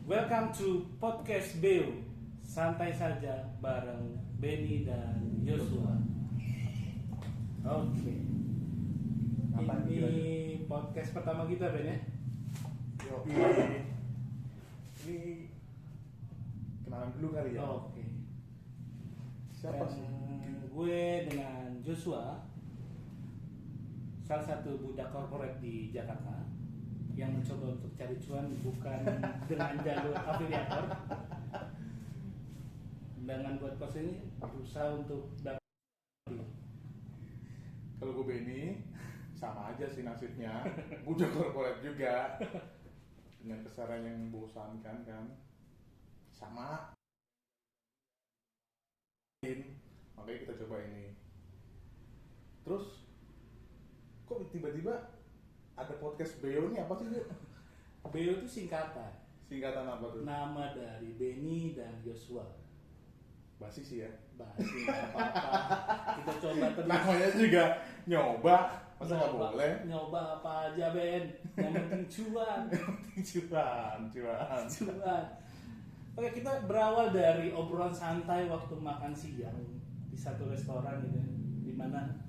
Welcome to podcast Beo. Santai saja bareng Benny dan Joshua. Oke. Ini podcast pertama kita, Ben ya? Ini kenalan dulu kali ya. Oke. Siapa sih? Gue dengan Joshua, salah satu budak korporat di Jakarta yang mencoba untuk cari cuan bukan dengan jalur afiliator. Dengan buat kos ini berusaha untuk dapat. Kalau gue Benny, sama aja sih nasibnya. Budak korporat juga. Dengan kesaran yang membosankan kan. Sama. Makanya kita coba ini. Terus kok tiba-tiba ada podcast Beo ini apa sih, Bu? Beo itu singkatan. Singkatan apa tuh? Nama dari Benny dan Joshua. Basi sih ya. Basi nggak apa-apa. Kita coba terus. Namanya juga nyoba. Masa nggak boleh? Nyoba apa aja, Ben. Yang penting cuan. Cuan. Oke, kita berawal dari obrolan santai waktu makan siang di satu restoran gitu, di mana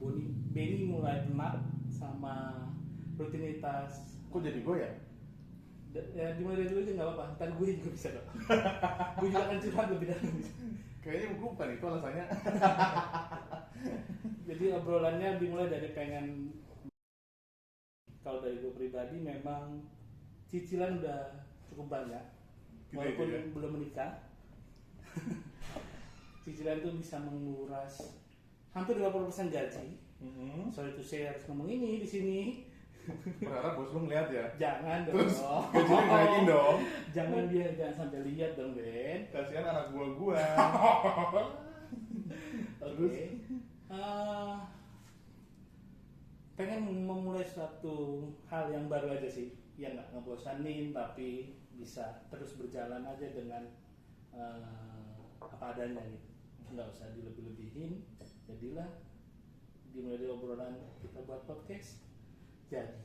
Benny mulai penat sama rutinitas. Kok jadi gue ya? Ya dimulai dari dulu aja nggak apa-apa. Ntar gue juga bisa kok. Gue juga akan curhat lebih dalam. Kayaknya bukan itu alasannya. Jadi obrolannya dimulai dari pengen. Kalau dari gue pribadi memang cicilan udah cukup banyak. Walaupun Gitu ya? belum menikah. Cicilan itu bisa menguras hampir 50% gaji. Sorry to say harus ngomong ini di sini. Berharap bos lu ngeliat ya. Jangan dong. Terus gajinya naikin dong. Jangan sampai lihat dong, Ben. Kasihan anak gua. Oke. Pengen memulai suatu hal yang baru aja sih, yang nggak ngebosanin tapi bisa terus berjalan aja dengan apa adanya gitu. Nggak usah dilebih-lebihin. Jadilah dimulai dari obrolan kita buat podcast. Jadi,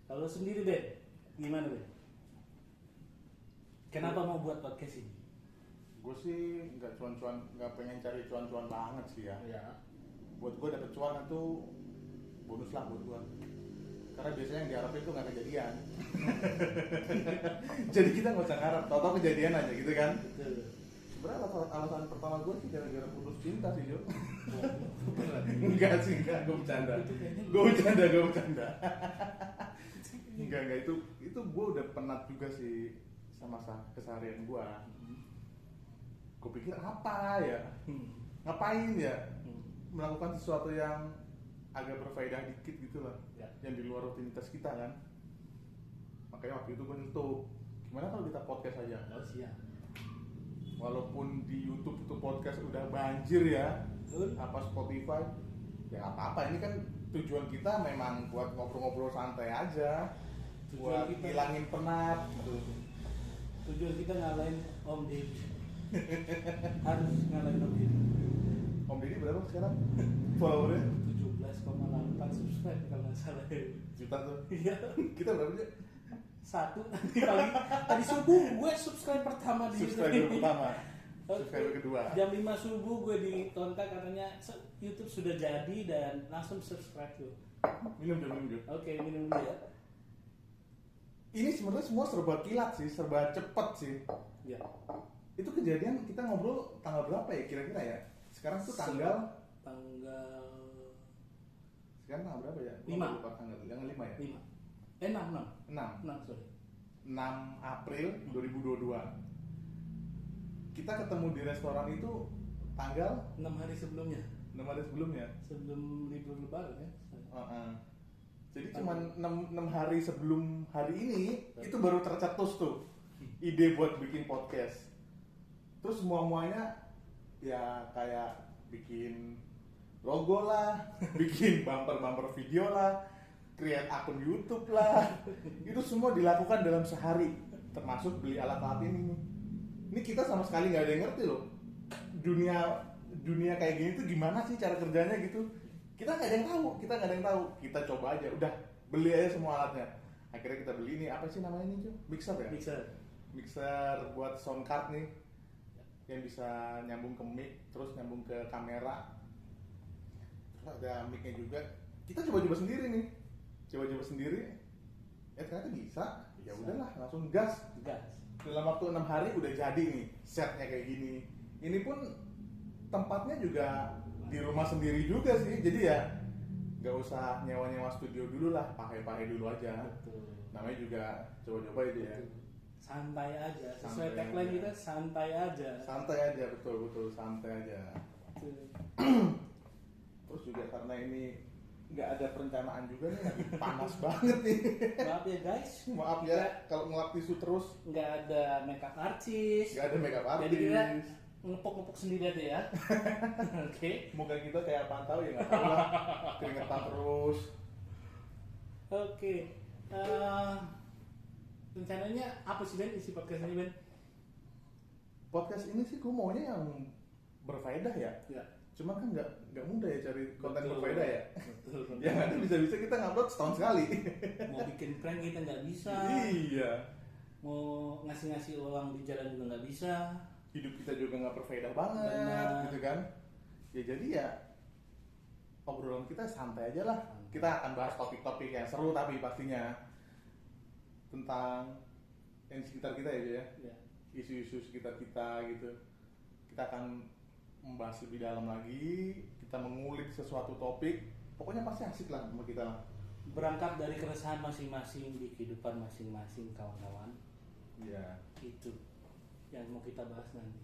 kalau sendiri Ben, gimana Ben? Kenapa mau buat podcast ini? Gue sih nggak pengen cari cuan-cuan banget sih ya. Ya. Buat gue dapet cuan itu bonus lah buat gue. Karena biasanya yang diharapin itu nggak kejadian. Jadi kita nggak usah harap, tau-tau kejadian aja gitu kan. Betul. Sebenarnya alasan pertama gue sih gara-gara putus cinta sih Jo. Enggak, gue bercanda. Enggak itu gue udah penat juga sih sama keseharian gue. Gue pikir apa ya, ngapain ya melakukan sesuatu yang agak berfaedah dikit gitu lah, Ya. yang di luar rutinitas kita kan. Makanya waktu itu gue nyentuh, gimana kalau kita podcast aja? Oh siap. Walaupun di YouTube itu podcast udah banjir ya, Betul. apa Spotify, ya nggak apa-apa. Ini kan tujuan kita memang buat ngobrol-ngobrol santai aja, buat hilangin penat gitu. Tujuan kita ngalahin Om Deddy. Harus ngalahin Om Deddy. Om Deddy berapa sekarang followernya? 17,8 subscribe kalau nggak salah. Juta tuh. Iya. Kita berapa sih? 1 nanti pagi. Tadi subuh gue subscribe pertama di Subscriber YouTube. pertama, Oke. subscriber kedua. Jam 5 subuh gue dikontak katanya YouTube sudah jadi dan langsung subscribe tuh. Minum Jo. Oke, minum dulu ya. Ini sebenarnya semua serba kilat sih, serba cepet sih. Ya. Itu kejadian kita ngobrol tanggal berapa ya kira-kira ya? Sekarang tuh tanggal sekarang tanggal berapa ya? 5. Lupa tanggal yang 5 ya? 5. 6 6 sorry. 6 April 2022. Kita ketemu di restoran itu tanggal 6 hari sebelumnya. 6 hari sebelumnya. Sebelum libur lebaran ya. Jadi cuma 6 hari sebelum hari ini itu baru tercetus tuh ide buat bikin podcast. Terus muanya ya kayak bikin logo lah, bikin bumper video lah, create akun YouTube lah. Itu semua dilakukan dalam sehari, termasuk beli alat-alat ini. Ini kita sama sekali nggak ada yang ngerti loh. Dunia kayak gini tuh gimana sih cara kerjanya gitu. Kita nggak ada yang tahu. Kita coba aja, udah beli aja semua alatnya. Akhirnya kita beli ini apa sih namanya ini Jo? Mixer ya? Mixer. mixer buat sound card nih yang bisa nyambung ke mic terus nyambung ke kamera. Terus ada mic-nya juga. Kita coba-coba sendiri nih. Coba-coba sendiri. Ternyata bisa. Ya udahlah, langsung gas. Dalam waktu 6 hari udah jadi nih setnya kayak gini. Ini pun tempatnya juga di rumah sendiri juga sih. Jadi ya nggak usah nyewa-nyewa studio dulu lah, pakai dulu aja. Betul. Namanya juga coba-coba itu ya. Santai aja. Sesuai Santai tagline aja. kita santai aja. Santai aja, betul santai aja. Betul. Terus juga karena ini nggak ada perencanaan juga nih, lagi panas banget nih. Maaf ya guys. Maaf ya kalau ngelap tisu terus. Nggak ada makeup artist. Nggak ada makeup artist. Jadi kita ngepuk-ngepuk sendiri aja ya. Oke. Muka kita kayak pantau ya nggak tahu lah. Keringetan terus. Oke. Rencananya apa sih Ben isi podcast ini Ben? Podcast ini sih gue maunya yang berfaedah ya. Ya. Cuma kan nggak mudah ya cari konten Betul. berfaedah ya. Betul. Yang ada bisa-bisa kita ngupload setahun sekali. Mau bikin prank kita nggak bisa. Iya. Mau ngasih uang di jalan juga nggak bisa. Hidup kita juga nggak berfaedah banget, Benar. gitu kan? Ya jadi ya obrolan kita santai aja lah. Kita akan bahas topik-topik yang seru tapi pastinya tentang yang di sekitar kita ya. Ya. Isu-isu sekitar kita gitu. Kita akan membahas lebih dalam lagi. Kita mengulik sesuatu topik. Pokoknya pasti asik lah sama kita lah. Berangkat dari keresahan masing-masing di kehidupan masing-masing kawan-kawan. Iya. Itu yang mau kita bahas nanti.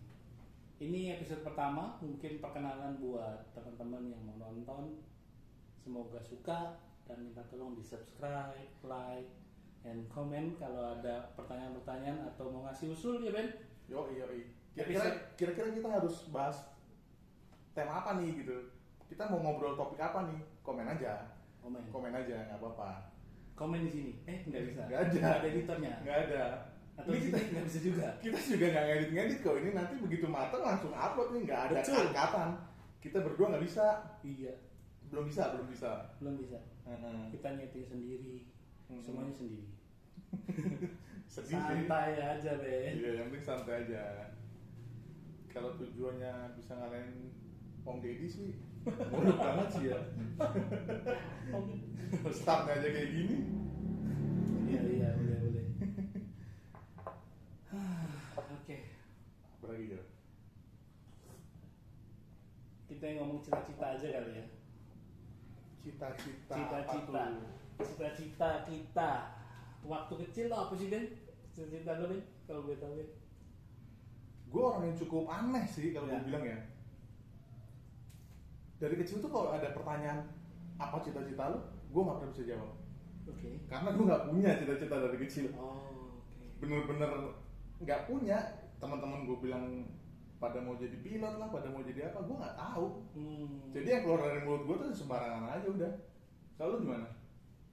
Ini episode pertama, mungkin perkenalan buat teman-teman yang mau nonton. Semoga suka dan minta tolong di subscribe, like, and comment kalau ada pertanyaan-pertanyaan atau mau ngasih usul ya Ben. Yoi. Kira-kira kita harus bahas tema apa nih gitu. Kita mau ngobrol topik apa nih? Komen aja, nggak apa-apa. Komen di sini. Nggak bisa. Nggak ada. Nggak ada editornya. Nggak ada. Atau Ini di sini nggak bisa juga. Kita juga nggak ngedit kok. Ini nanti begitu matang langsung upload nih, nggak ada Betul. cut-cutan. Kita berdua nggak bisa. Iya, Belum bisa. belum bisa. Heeh. Kita nyeting sendiri, semuanya sendiri. Sedih sih. Santai aja Ben. Iya, yang penting santai aja. Kalau tujuannya bisa ngalahin Om Deddy sih, muluk banget sih ya. Startnya aja kayak gini. Iya, boleh. Oke. Apa lagi ya? Kita yang ngomong cita-cita aja kali ya. Cita-cita. Cita-cita kita. Waktu kecil lo apa sih Ben? Cita-cita lo Ben? Kalau gue tahu Ben. Gue orang yang cukup aneh sih kalau Ya. gue bilang ya. Dari kecil tuh kalau ada pertanyaan apa cita-cita lu, gue nggak pernah bisa jawab. Oke. Karena gue nggak punya cita-cita dari kecil. Oh, oke. Bener-bener nggak punya. Teman-teman gue bilang pada mau jadi pilot lah, pada mau jadi apa, gue nggak tahu. Jadi yang keluar dari mulut gue tuh sembarangan aja udah. Kalau lu gimana?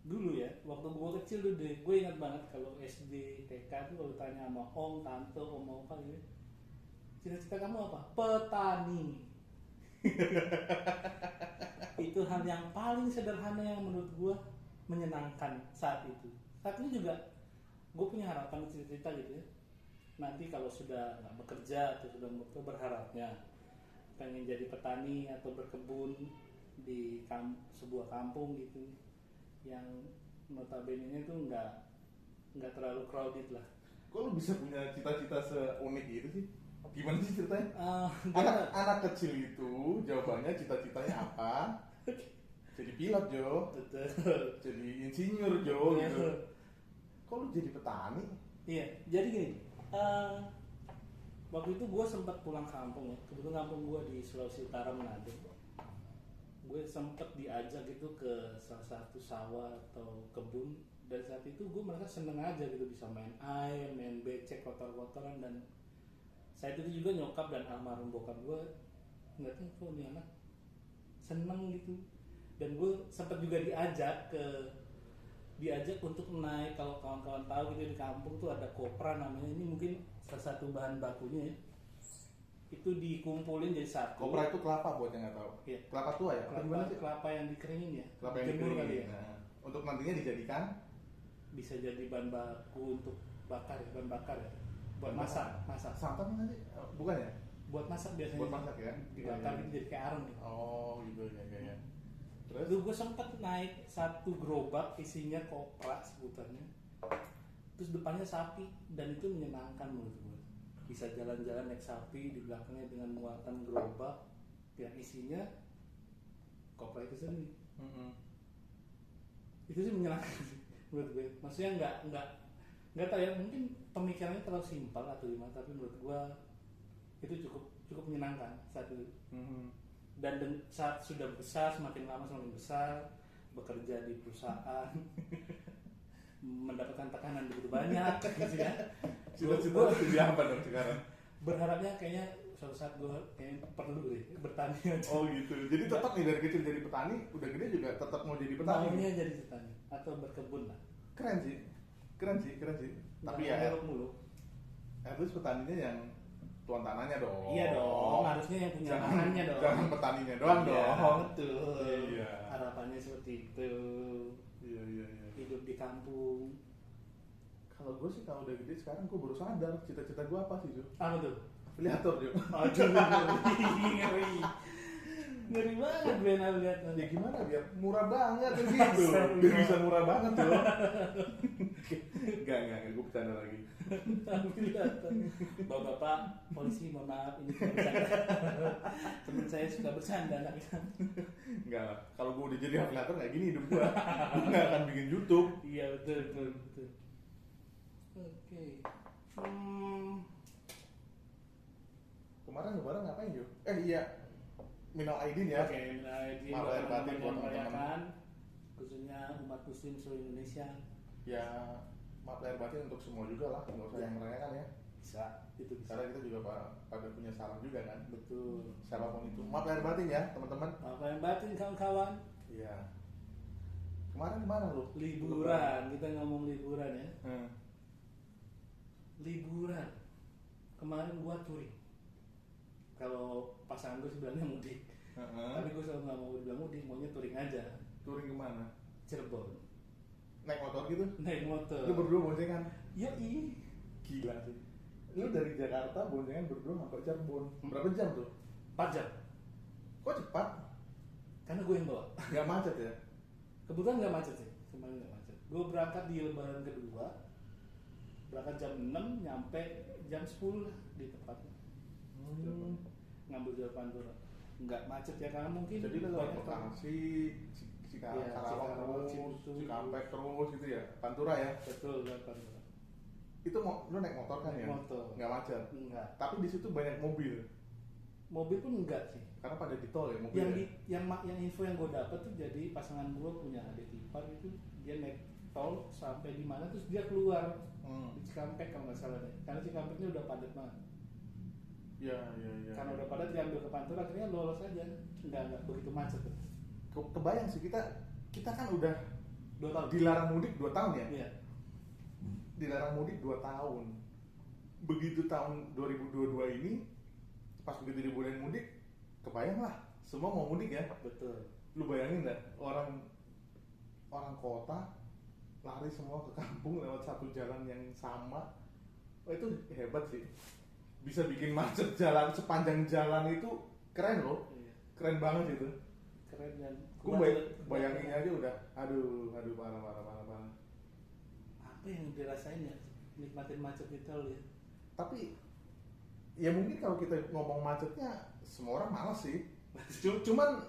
Dulu ya, waktu gue kecil tuh deh, gue ingat banget kalau SD, TK tuh kalau tanya sama om, tante, om apa gitu, cita-cita kamu apa? Petani. Itu hal yang paling sederhana yang menurut gue menyenangkan saat itu. Saat ini juga gue punya harapan cita-cita gitu ya. Nanti kalau sudah nggak bekerja atau sudah berharapnya pengen jadi petani atau berkebun di sebuah kampung gitu yang notabene tuh nggak terlalu crowded lah. Kok lu bisa punya cita-cita seunik itu sih? Gimana sih ceritanya? Anak kecil itu jawabannya cita-citanya apa? Jadi pilot Jo, Betul. jadi insinyur Jo gitu. Kok lu jadi petani? Iya, jadi gini. Waktu itu gue sempat pulang kampung ya. Kebetulan kampung gue di Sulawesi Utara Manado. Gue sempat diajak gitu ke salah satu sawah atau kebun. Dan saat itu gue merasa seneng aja gitu bisa main air, main becek, kotor-kotoran. Dan saat itu juga nyokap dan almarhum bokap gue nggak tahu kok ini anak seneng gitu. Dan gue sempat juga diajak untuk naik, kalau kawan-kawan tahu gitu di kampung tuh ada kopra namanya, ini mungkin salah satu bahan bakunya ya. Itu dikumpulin jadi satu. Kopra itu kelapa buat yang nggak tahu. Iya. Kelapa tua ya? Apa gimana sih? Kelapa yang dikeringin ya. Kelapa yang Jemur kali ya. dikeringin. Nah, untuk nantinya dijadikan Bisa jadi bahan baku untuk bakar ya, bahan bakar ya. buat masak santan nanti bukan ya? buat masak biasanya Buat masak ya? dibakar gitu jadi kayak arang gitu. Oh gitu ya. Terus? Dulu gue sempet naik satu gerobak isinya kopra sebutannya, terus depannya sapi, dan itu menyenangkan menurut gue. Bisa jalan-jalan naik sapi, di belakangnya dengan muatan gerobak yang isinya kopra itu sendiri. Itu sih menyenangkan sih menurut gue. Maksudnya nggak tahu ya, mungkin pemikirannya terlalu simpel atau gimana, tapi menurut gue itu cukup menyenangkan saat itu. Dan saat sudah besar, semakin lama semakin besar, bekerja di perusahaan, mendapatkan tekanan begitu banyak, gitu ya. Cita-cita jadi apa dong sekarang? Berharapnya kayaknya suatu saat gue kayaknya perlu deh bertani aja. Oh gitu. Jadi tetap nih dari kecil jadi petani, udah gede juga tetap mau jadi petani. Maunya jadi petani atau berkebun lah. Keren sih. Tapi ya, mulu. at least petaninya yang tuan tanahnya dong. Iya dong, harusnya yang punya lahannya dong. Jangan petaninya doang Iya, dong. betul. Iya. Harapannya seperti itu. Iya. Hidup di kampung. Kalau gue sih kalau udah gede sekarang gue baru sadar cita-cita gue apa sih, Jo? Apa tuh? Afiliator, Jo. Aduh, ngeri banget gue lihat. Ya gimana biar murah banget kan gitu. Biar bisa murah banget, Jo. Enggak, gue bercanda lagi. Afiliator. Bapak-bapak polisi, mohon maaf ini cuma bercanda. Temen saya suka bercanda anaknya. Enggak lah. Kalau gue udah jadi afiliator kayak gini hidup gue. Gue nggak akan bikin YouTube. Iya betul. Oke. Kemarin lebaran ngapain, Jo? Iya. Minal Aidin ya. Oke, minal aidin Maaf lahir batin buat teman-teman. merayakan, khususnya umat muslim seluruh Indonesia. Ya, maaf lahir batin untuk semua juga lah, nggak usah yang merayakan ya. Bisa, itu bisa. Karena kita juga pada punya salah juga kan. Betul. Siapapun itu. Maaf lahir batin ya, teman-teman. Apa yang batin kawan-kawan? Iya. Kemarin kemana lu? Liburan, kita ngomong liburan ya. Hmm. Liburan. Kemarin gua touring. Kalau pasangan gue sebenarnya mudik, tapi gue selalu nggak mau bilang mudik, maunya touring aja. Touring kemana? Cirebon. Naik motor gitu? Naik motor. Lu berdua boncengan? Yoi. Gila sih. Lu dari Jakarta boncengan berdua sampai Cirebon. Berapa jam tuh? 4 jam. Kok cepat? Karena gue yang bawa. Gak macet ya? Kebetulan nggak macet sih, kemarin nggak macet. Gue berangkat di lebaran kedua, berangkat jam 6, nyampe jam 10 lah di tempatnya. Ngambil jalur Pantura, nggak macet ya, karena mungkin jadi lu banyak Bekasi, Iya, Karawang Cikarang, terus, Ciputu. Cikampek terus gitu ya? Pantura ya? betul jalur Pantura. Itu lu naik motor kan Naik ya? motor. Nggak macet? Enggak, Tapi di situ banyak mobil. mobil pun enggak sih. Karena pada di tol ya mobil Yang ya? yang info yang gue dapet tuh, jadi pasangan gue punya adik ipar itu, dia naik tol sampai di mana terus dia keluar di Cikampek kalau nggak salah deh, karena Cikampeknya udah padat banget. Iya. Karena udah padat diambil ke Pantura, akhirnya lolos aja, nggak begitu macet tuh. Kebayang sih kita kan udah 2 tahun. dilarang mudik 2 tahun ya? Iya. Dilarang mudik 2 tahun. Begitu tahun 2022 ini, pas begitu dibolehin mudik, kebayang lah, semua mau mudik ya. Betul. Lu bayangin nggak, orang kota lari semua ke kampung lewat satu jalan yang sama. Oh, itu hebat sih. Bisa bikin macet jalan sepanjang jalan itu keren loh. Iya. Keren banget itu. Keren dan Gue bayanginnya aja udah, aduh parah. apa yang dirasain ya, nikmatin macet di tol ya. Tapi ya mungkin kalau kita ngomong macetnya semua orang malas sih. Cuman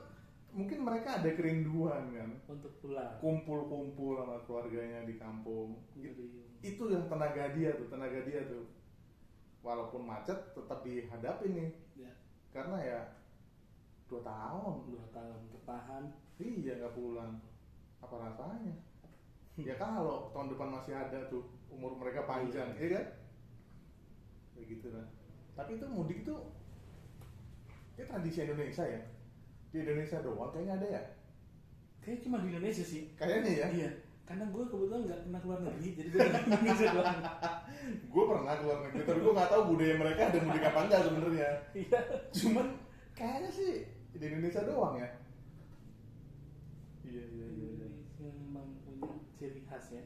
mungkin mereka ada kerinduan kan, untuk pulang. kumpul sama keluarganya di kampung. Jadi, Itu yang tenaga dia tuh. Walaupun macet tetap dihadapi nih. ya, Karena ya 2 tahun. 2 tahun bertahan. Iya nggak pulang. Apa rasanya? Ya kalau tahun depan masih ada tuh, umur mereka panjang, iya kan? Kayak gitu lah. Tapi itu mudik tuh kayak tradisi Indonesia ya. Di Indonesia doang kayaknya ada ya. Kayaknya cuma di Indonesia sih. Kayaknya ya. Iya. Karena gue kebetulan nggak pernah keluar negeri, jadi gue di Indonesia doang. Gue pernah keluar negeri, tapi gue nggak tahu budaya mereka ada mudik apa enggak sebenarnya. Iya. Cuman kayaknya sih di Indonesia doang ya. Iya. Indonesia memang punya ciri khas ya.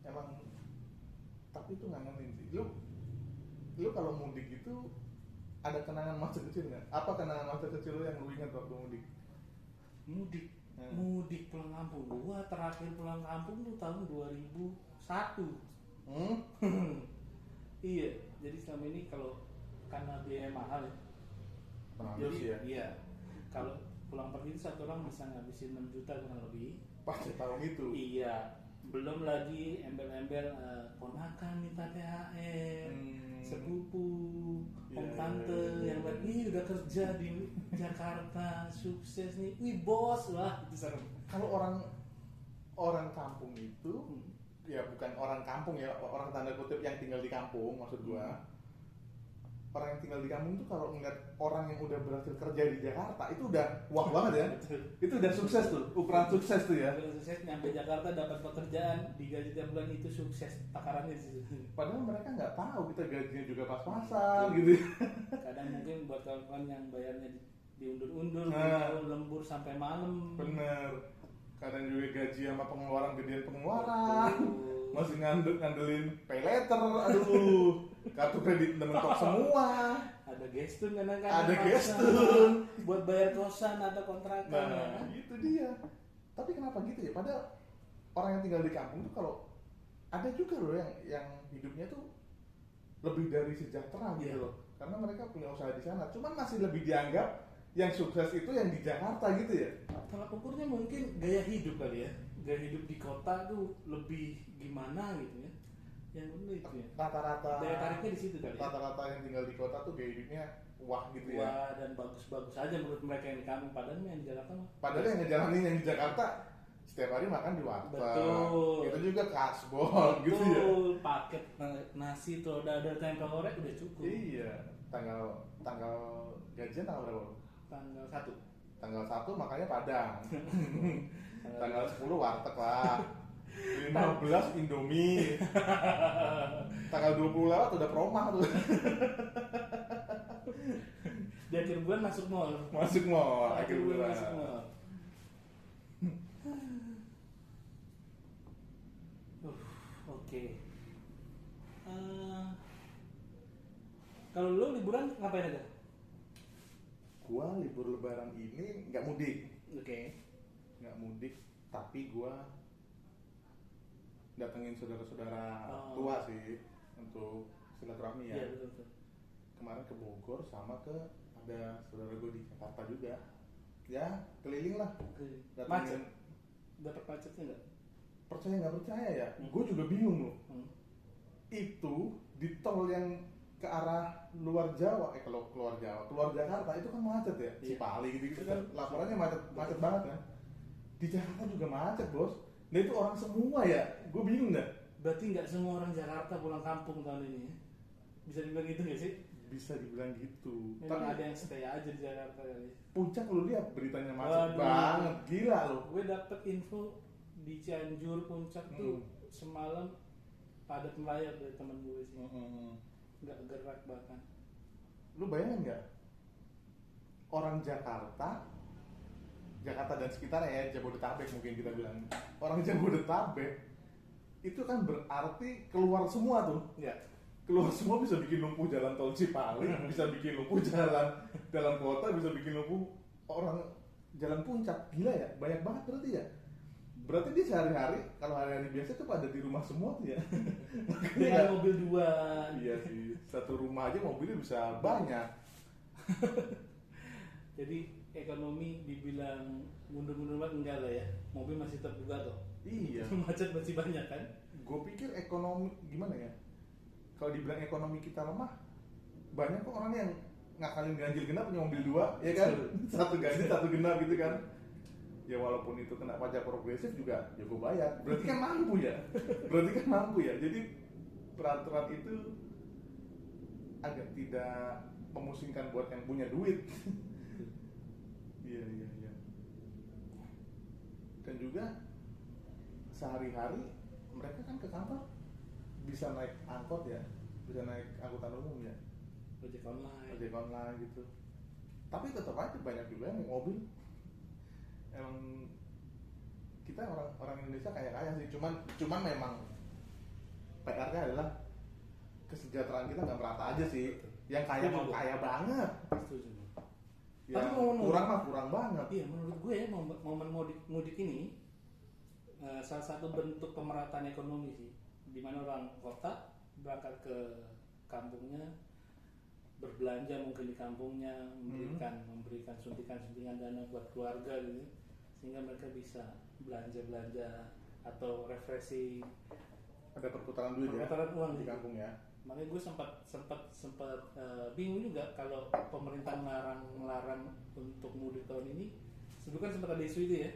Emang. Tapi tapi itu ngangenin sih. Lu kalau mudik itu ada kenangan masa kecil nggak? Apa kenangan masa kecil lu yang lu ingat waktu mudik? Mudik pulang kampung. Gua terakhir pulang kampung tuh tahun 2001. Iya, jadi selama ini kalau karena biaya mahal ya. Pernah sih ya. Iya. Kalau pulang pergi itu satu orang bisa ngabisin 6 juta kurang lebih. Pas tahun itu. Iya. Belum lagi embel-embel ponakan minta THR, sepupu, om tante yang lagi udah kerja di Jakarta, sukses nih. Wih bos, wah itu serem. Kalau orang kampung itu ya bukan orang kampung ya, orang tanda kutip yang tinggal di kampung maksud gua. Orang yang tinggal di kampung tuh kalau ngeliat orang yang udah berhasil kerja di Jakarta itu udah wah banget ya. Itu udah sukses tuh, ukuran sukses tuh ya. Ukuran sukses nyampe Jakarta dapat pekerjaan digaji tiap bulan itu sukses takarannya sih. Padahal mereka nggak tahu kita gajinya juga pas-pasan gitu. Kadang mungkin buat kawan-kawan yang bayarnya diundur-undur, Nah. lembur sampai malam. Bener. Kadang juga gaji sama pengeluaran gedean pengeluaran. Masih ngandelin pay letter, aduh. Kartu kredit mentok semua. Ada gestun kadang-kadang. Ada maksa gestun. buat bayar kosan atau kontrakan. Nah, itu dia. Tapi kenapa gitu ya? Padahal orang yang tinggal di kampung tuh kalau ada juga loh yang hidupnya tuh lebih dari sejahtera gitu Iya. loh. Karena mereka punya usaha di sana. Cuman masih lebih dianggap yang sukses itu yang di Jakarta gitu ya. Tolak ukurnya mungkin gaya hidup kali ya. Gaya hidup di kota tuh lebih gimana gitu ya. Yang benar itu ya. Rata-rata Daya tariknya di situ kali ya. rata-rata yang tinggal di kota tuh gaya hidupnya wah gitu ya. Wah dan bagus-bagus aja menurut mereka yang di kampung. Padahal yang di Jakarta mah. Padahal yang ngejalanin yang di Jakarta setiap hari makan di warteg. Betul. Itu juga kasbon gitu ya. Betul, paket nasi tuh ada tempe orek udah cukup. Iya. Tanggal gajian tanggal berapa? Tanggal 1. Tanggal 1 makanya Padang. Tanggal 10 warteg lah. 15 Indomie. Tanggal 20 lewat udah promah tuh. Di akhir bulan masuk mall. Masuk mall akhir bulan. Masuk mall. Oke. Kalau lu liburan ngapain aja? Gua libur lebaran ini nggak mudik. Oke. Nggak mudik, tapi gua datengin saudara-saudara tua sih untuk silaturahmi ya. Iya betul. Kemarin ke Bogor sama ke ada saudara gue di Jakarta juga. Ya keliling lah. Macet. Dapat macetnya nggak? Percaya nggak percaya ya? Gue juga bingung loh. Itu di tol yang ke arah luar Jawa, kalau keluar Jakarta itu kan macet ya. Cipali gitu kan laporannya macet banget kan. Di Jakarta juga macet bos. Nah itu orang semua ya, gue bingung dah. Berarti nggak semua orang Jakarta pulang kampung tahun ini ya? Bisa dibilang gitu nggak sih? Bisa dibilang gitu. Memang Tapi ada yang stay aja di Jakarta kali. puncak lu lihat beritanya macet Waduh. banget, gila lo. Gue dapet info di Cianjur puncak tuh semalam padat melayar dari temen gue sih. Nggak gerak bahkan. Lu bayangin nggak? Orang Jakarta dan sekitarnya ya, Jabodetabek mungkin kita bilang. Orang Jabodetabek itu kan berarti keluar semua tuh. Ya. Keluar semua bisa bikin lumpuh jalan tol Cipali, bisa bikin lumpuh jalan dalam kota, bisa bikin lumpuh orang jalan puncak. Gila ya, banyak banget berarti ya. Berarti dia sehari-hari, kalau hari-hari biasa tuh pada di rumah semua tuh ya. Dengan mobil 2. Iya sih, satu rumah aja mobilnya bisa banyak. Jadi ekonomi dibilang mundur-mundur banget enggak lah ya. Mobil masih terbuka kok. Iya. Macet masih banyak kan? Gue pikir ekonomi gimana ya? Kalau dibilang ekonomi kita lemah, banyak kok orang yang ngakalin ganjil genap punya mobil 2, ya kan? Satu ganjil, satu genap gitu kan? Ya walaupun itu kena pajak progresif juga, ya gue bayar. Berarti kan mampu ya? Jadi peraturan itu agak tidak memusingkan buat yang punya duit. Iya. Dan juga sehari-hari mereka kan ke kantor bisa naik angkot ya, bisa naik angkutan umum ya, Ojek online gitu. Tapi tetap aja banyak juga yang naik mobil. Emang kita orang Indonesia kaya sih, cuman memang PR-nya adalah kesejahteraan kita nggak merata aja sih. Yang kaya Setuju, mau gua. kaya banget, Setuju. yang Tapi ngomong-ngomong- kurang mah kurang banget. Iya, menurut gue ya momen mudik ini salah satu bentuk pemerataan ekonomi sih, di mana orang kota berangkat ke kampungnya, berbelanja mungkin di kampungnya, memberikan suntikan dana buat keluarga gitu, sehingga mereka bisa belanja atau refreshing, Ada perputaran duit ya perputaran uang di gitu. kampung ya. Makanya gue sempat bingung juga kalau pemerintah melarang untuk mudik tahun ini. Dulu kan sempat ada isu itu ya.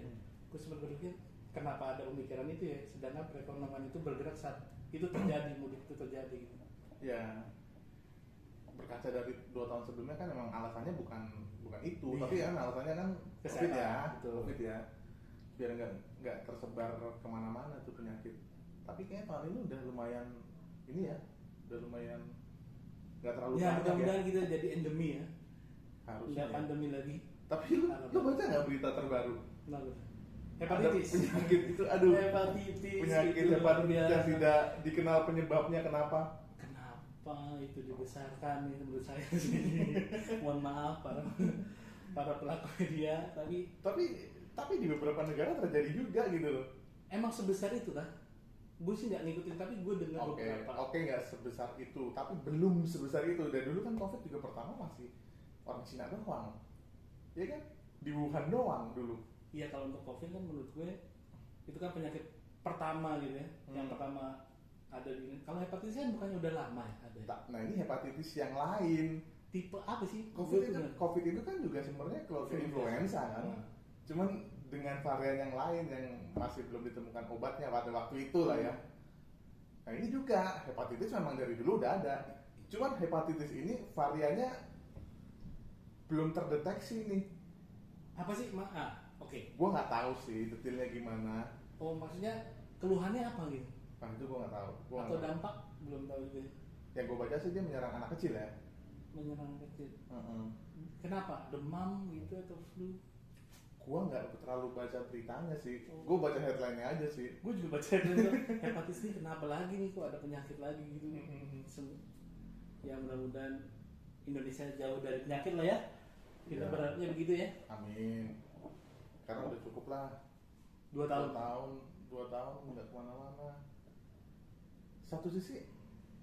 Gue sempat berpikir kenapa ada pemikiran itu ya, sedangkan perekonomian itu bergerak saat itu terjadi, mudik itu terjadi gitu. Ya, berkaca dari 2 tahun sebelumnya kan memang alasannya bukan itu, Iya. tapi kan alasannya kan COVID Kesehatan, ya, betul. COVID ya, biar nggak tersebar kemana-mana tuh penyakit. Tapi kayaknya tahun ini udah lumayan ini ya, udah lumayan nggak terlalu Ya banyak mudah-mudahan kita jadi endemi ya, harusnya. nggak pandemi lagi. Tapi lu baca nggak berita terbaru? Kenapa? Ada Hepatitis. penyakit itu, aduh, Hepatitis. penyakit itu luar hepatitis yang biasa. tidak dikenal penyebabnya, kenapa? Kenapa itu dibesarkan itu menurut saya sih. Mohon maaf para pelaku media, Tapi di beberapa negara terjadi juga gitu loh. emang sebesar itu kan? Gue sih nggak ngikutin, tapi gue dengar beberapa. Oke, nggak sebesar itu, tapi belum sebesar itu. Dan dulu kan COVID juga pertama masih orang Cina doang, ya kan? Di Wuhan doang dulu. Iya, kalau untuk COVID kan menurut gue itu kan penyakit pertama gitu ya, yang pertama ada di. Kalau hepatitis kan bukannya udah lama ya ada. Nah ini hepatitis yang lain. Tipe apa sih? COVID itu kan juga sebenarnya keluarga influenza kan. Nah. Cuman dengan varian yang lain yang masih belum ditemukan obatnya pada waktu itu lah ya. Nah ini juga hepatitis memang dari dulu udah ada. Cuman hepatitis ini variannya belum terdeteksi nih. Apa sih? Oke. Gua nggak tahu sih detailnya gimana. Oh, maksudnya keluhannya apa gitu? Nah itu gua nggak tahu. Atau dampak belum tahu juga. Yang gua baca sih dia menyerang anak kecil ya. Menyerang kecil. Kenapa? Demam gitu atau flu? Gua nggak terlalu baca beritanya sih. Gua baca headline-nya aja sih. Gue juga baca dulu hepatitis ini kenapa lagi nih, kok ada penyakit lagi gitu. Ya mudah-mudahan Indonesia jauh dari penyakit lah ya. Kita Ya. berharapnya begitu ya. Amin. Karena udah cukup lah. 2 tahun. 2 tahun nggak kemana-mana. Satu sisi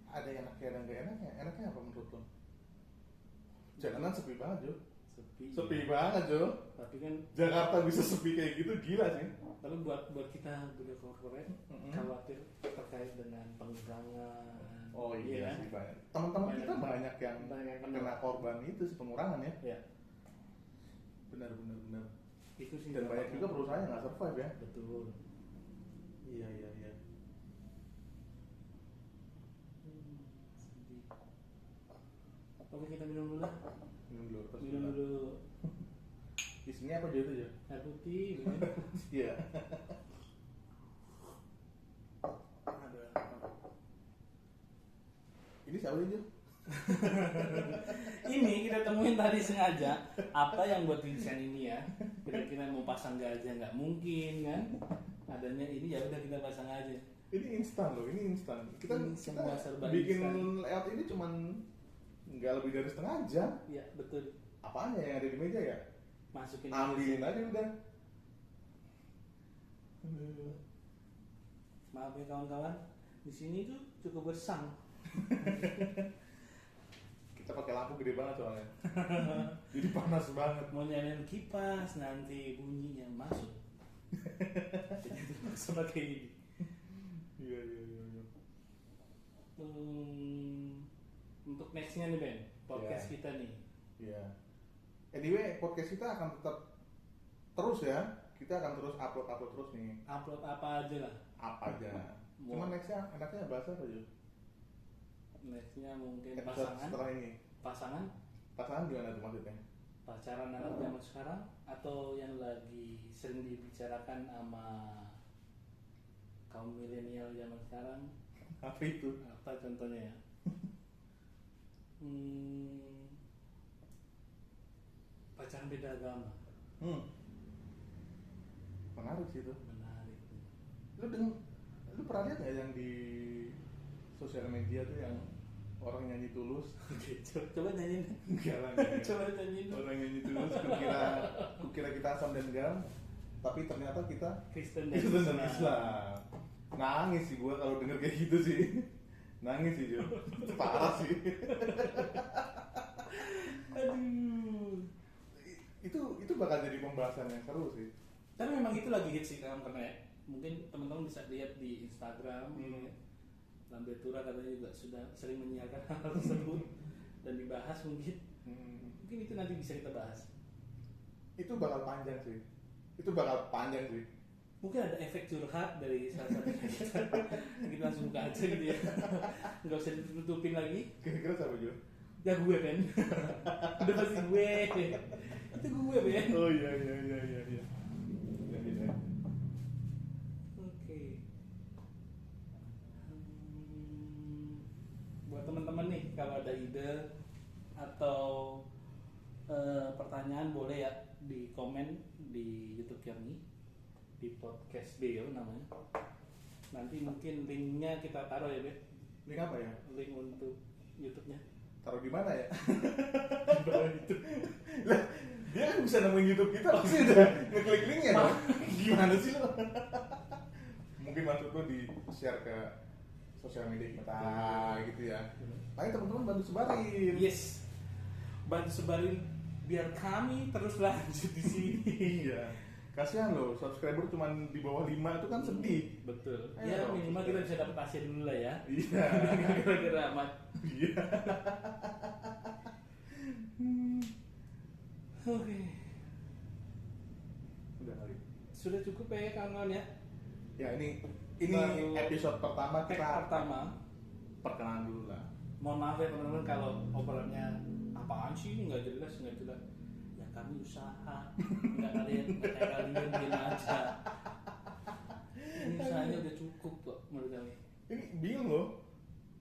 ada yang enaknya dan nggak enaknya. Enaknya apa menurut lo? Jalanan sepi banget Jo. Sepi banget Jo. Tapi kan Jakarta bisa sepi kayak gitu gila sih. tapi buat kita budaya korporat khawatir terkait dengan pengurangan. Oh iya kan? sih banyak. Teman-teman kita banyak yang kena. kena korban itu sih, pengurangan ya. Ya, Benar. itu sih. Dan banyak juga perusahaan yang nggak survive ya. Betul. Iya. Sedih. Oke, kita minum dulu lah. Minum dulu. terus Minum kita- dulu Isinya apa aja ya? air putih. Gitu. Iya. Ini siapa aja? Ini kita temuin tadi sengaja apa yang buat desain ini ya. Kira-kira mau pasang gajah nggak mungkin kan? Adanya ini ya udah kita pasang aja. Ini instan loh, ini instan. Kita Ini semua serba bikin instan. layout ini cuman nggak lebih dari setengah jam. Iya betul. Apaan ya yang ada di meja ya? Masukin Ambilin aja udah. Maaf ya kawan-kawan, di sini tuh cukup bersang. Kita pakai lampu gede banget soalnya. Jadi panas banget. Mau nyalain kipas nanti bunyinya masuk. Jadi terpaksa pakai ini. Iya. Untuk nextnya nih Ben, podcast Iya. kita nih. Iya. Anyway, podcast kita akan tetap terus ya. Kita akan terus upload terus nih. Upload apa aja lah. Apa aja. Cuman nextnya enaknya bahas apa aja? Nextnya mungkin Episode pasangan. setelah ini. Pasangan gimana tuh maksudnya? Pacaran anak zaman sekarang atau yang lagi sering dibicarakan sama kaum milenial zaman sekarang, Apa itu? apa contohnya ya? Pacaran beda agama. Menarik sih itu. Menarik. Lu pernah lihat nggak yang di sosial media tuh yang orang nyanyi tulus. Oke, coba nyanyiin. Enggak lah, enggak. Coba nyanyiin. Orang nyanyi tulus, kukira kita asam dan garam, tapi ternyata kita Kristen dan Islam. Nangis sih gua kalau denger kayak gitu sih. Nangis sih Jo. Parah sih. Aduh. Itu bakal jadi pembahasan yang seru sih. Tapi memang itu lagi hits sih sekarang karena ya, mungkin teman-teman bisa lihat di Instagram. Lambe Tura katanya juga sudah sering menyiarkan hal tersebut dan dibahas mungkin. Mungkin itu nanti bisa kita bahas. Itu bakal panjang sih. Mungkin ada efek curhat dari salah satu kita. Kita langsung buka aja gitu ya. Nggak usah ditutupin lagi. Kira-kira siapa Jo? Ya gue Ben. Udah pasti gue. Itu gue Ben. Oh iya. Oke. Buat teman-teman nih kalau ada ide atau pertanyaan boleh ya di komen di YouTube kami di podcast Beo namanya. Nanti mungkin linknya kita taruh ya Ben. Link apa ya? Link untuk YouTube-nya. Taruh di mana ya? Di bawah itu. Lah, dia kan bisa nemuin YouTube kita pasti udah ngeklik linknya dong. Gimana sih lo? Mungkin maksud lo di share ke sosial media kita gitu ya. Ayo teman-teman bantu sebarin. Yes. Bantu sebarin biar kami terus lanjut di sini. Iya. Kasihan loh, subscriber cuma di bawah 5 itu kan sedih. Betul. Ayo Ya dong, minimal kita bisa dapat Asia dulu lah ya. Iya. Gara-gara amat. Iya. Oke. Udah kali. Sudah cukup ya kawan-kawan ya. Ya ini Baru episode pertama Tag kita pertama. perkenalan dulu lah. Mohon maaf ya teman-teman kalau obrolannya apaan sih ini nggak jelas. Ya kami usaha. Nggak kayak kalian diam aja. Ini usahanya udah cukup kok menurut kami. Ini bingung loh.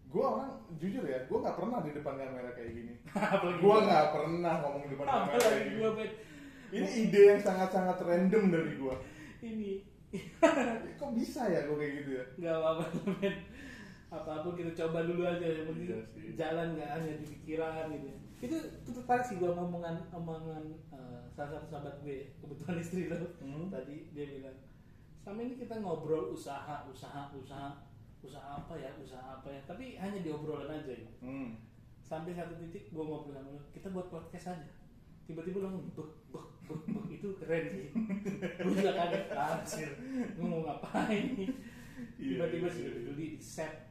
Gue orang jujur ya, gue nggak pernah di depan kamera kayak gini. Apalagi Gue nggak pernah ngomong di depan kamera kayak apalagi gini. gua Ben. Ini ide yang sangat-sangat random dari gue. Ini Kok bisa ya gue kayak gitu ya? nggak apa-apa Ben. Apapun kita coba dulu aja yang penting Iya sih. jalan nggak hanya di pikiran gitu. Itu tertarik sih gua omongan salah satu sahabat gue kebetulan istri lo tadi dia bilang sama ini kita ngobrol usaha apa ya tapi hanya diobrolan aja ya. Sampai satu titik gua ngobrol sama lo kita buat podcast aja tiba-tiba lo bek itu keren sih. Gue juga kaget anjir gue mau ngapain nih tiba-tiba sudah dibeli di set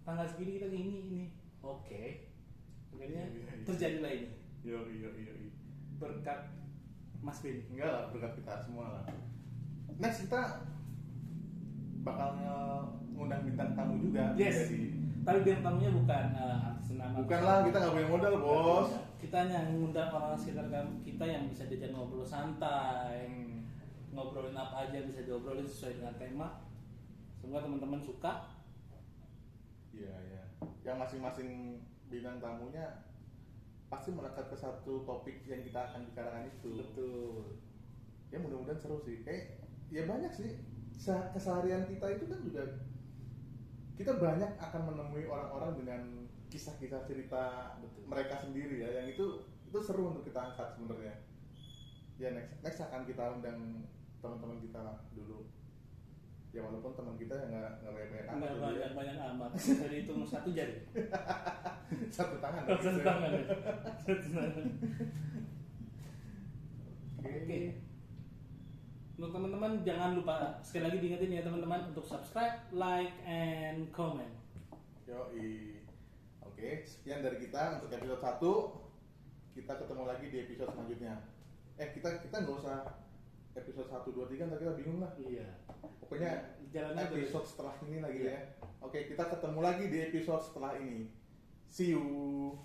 tanggal segini kita ini oke. Akhirnya terjadilah ini Iya. berkat Mas Ben. Enggak lah, berkat kita semua lah. Next kita bakal ngundang bintang tamu juga. Yes. Jadi, Tapi bintang tamunya bukan artis nama. bukan lah, kita nggak punya modal bos. Kita hanya mengundang orang sekitar kita yang bisa diajak ngobrol santai, ngobrolin apa aja bisa diobrolin sesuai dengan tema. Semoga teman-teman suka. Iya. Yang masing-masing bintang tamunya pasti melekat ke satu topik yang kita akan bicarakan itu. Betul. Ya mudah-mudahan seru sih. Kayak ya banyak sih. Keseharian kita itu kan juga kita banyak akan menemui orang-orang dengan kisah-kisah cerita mereka sendiri ya, yang itu seru untuk kita angkat sebenarnya. Ya next akan kita undang teman-teman kita dulu. Ya walaupun teman kita yang nggak banyak amat. Nggak banyak amat. Dari hitung satu jari. Satu tangan. Satu tangan. Oke. Untuk teman-teman jangan lupa sekali lagi diingetin ya teman-teman untuk subscribe, like, and comment. Yoi. Oke, sekian dari kita untuk episode 1. Kita ketemu lagi di episode selanjutnya. Kita nggak usah episode 1, 2, 3 ntar kita bingung lah. Iya. Pokoknya Jalan episode setelah ini lagi ya. Oke, kita ketemu lagi di episode setelah ini. See you.